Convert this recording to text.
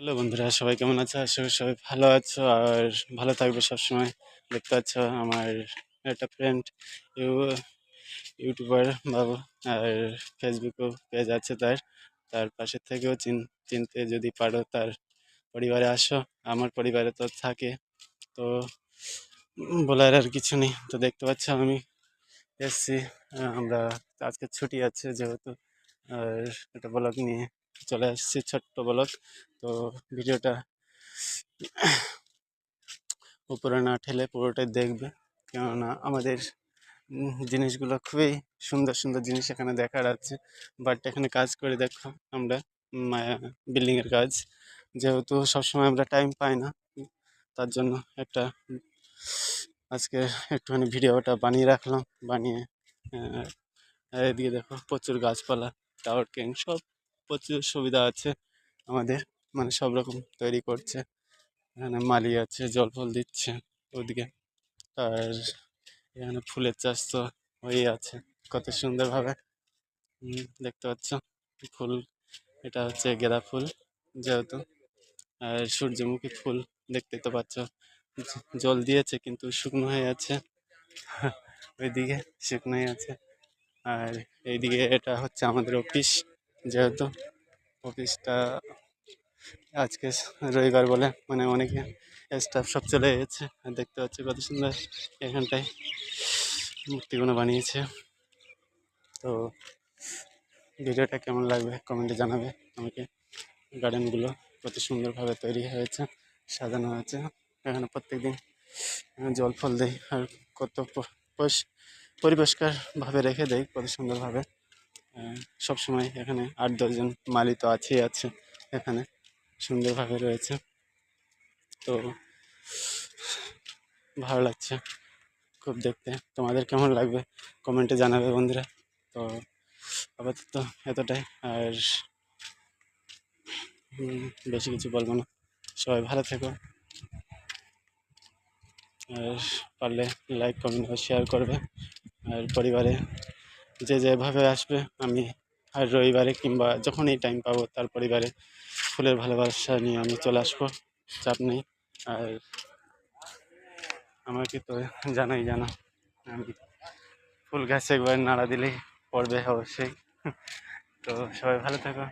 Hello বন্ধুরা, সবাই কেমন আছো? আশা করি সবাই ভালো আছো আর ভালো থাকবে সবসময়। দেখতে পাচ্ছ আমার একটা ফ্রেন্ড ইউটিউবার বাবু, আর ফেসবুকেও পেজ আছে তার। তার পাশে থেকেও চিনতে যদি পারো, তার পরিবারে আসো। আমার পরিবারে তো থাকে, তো বলার আর কিছু নেই। তো দেখতে পাচ্ছ আমি এসছি। আমরা আজকে ছুটি আছে যেহেতু, আর একটা ব্লগ নিয়ে চলে আসছি, ছোট্ট ব্লগ। তো ভিডিওটা উপরে না ঠেলে পুরোটাই দেখবে, কেননা আমাদের জিনিসগুলো খুবই সুন্দর সুন্দর জিনিস এখানে দেখার আছে। বাট এখানে কাজ করে দেখো আমরা, বিল্ডিংয়ের কাজ, যেহেতু সবসময় আমরা টাইম পাই না, তার জন্য একটা আজকে একটুখানি ভিডিওটা বানিয়ে রাখলাম। বানিয়ে এদিকে দেখো প্রচুর গাছপালা, টাওয়ার ক্রেন সব প্রচুর সুবিধা আছে আমাদের, মানে সব রকম তৈরি করছে। এখানে মালি আছে, জল ফল দিচ্ছে ওদিকে। আর এখানে ফুলের চাষ তো হয়েই আছে কত সুন্দরভাবে। দেখতে পাচ্ছ ফুল, এটা হচ্ছে গাঁদা ফুল যেহেতু। আর সূর্যমুখী ফুল দেখতে তো পাচ্ছ, জল দিয়েছে কিন্তু শুকনো হয়ে আছে। ওইদিকে শুকনো হয়ে আছে। আর এইদিকে এটা হচ্ছে আমাদের অফিস, যেহেতু অফিসটা আজকে রবিবার বলে মানে অনেকে স্টাফ সব চলে গেছে। আর দেখতে পাচ্ছি কত সুন্দর এখানটায় মূর্তিগুলো বানিয়েছে। তো ভিডিওটা কেমন লাগবে কমেন্টে জানাবে আমাকে। গার্ডেনগুলো কত সুন্দরভাবে তৈরি হয়েছে, সাজানো হয়েছে। এখানে প্রত্যেকদিন জল ফল দেয়, আর কত পরিষ্কারভাবে রেখে দেয় কত সুন্দরভাবে। সবসময় এখানে 8-10 জন মালি তো আছেই আছে, এখানে সুন্দরভাবে রয়েছে। তো ভালো লাগছে খুব দেখতে। তোমাদের কেমন লাগবে কমেন্টে জানাবে বন্ধুরা। তো আপাতত এতটাই, আর বেশি কিছু বলবো না। সবাই ভালো থেকো, আর পারলে লাইক কমেন্ট আর শেয়ার করবে। আর পরিবারে যে যেভাবে আসবে, আমি আর রবিবারে কিংবা যখনই টাইম পাবো তার পরিবারে ফুলের ভালোবাসা নিয়ে আমি চলে আসবো, চাপ নেই। আর আমাকে তো জানো আমি ফুল গাছে একবার নাড়া দিলেই পড়বে অবশ্যই। তো সবাই ভালো থাকো।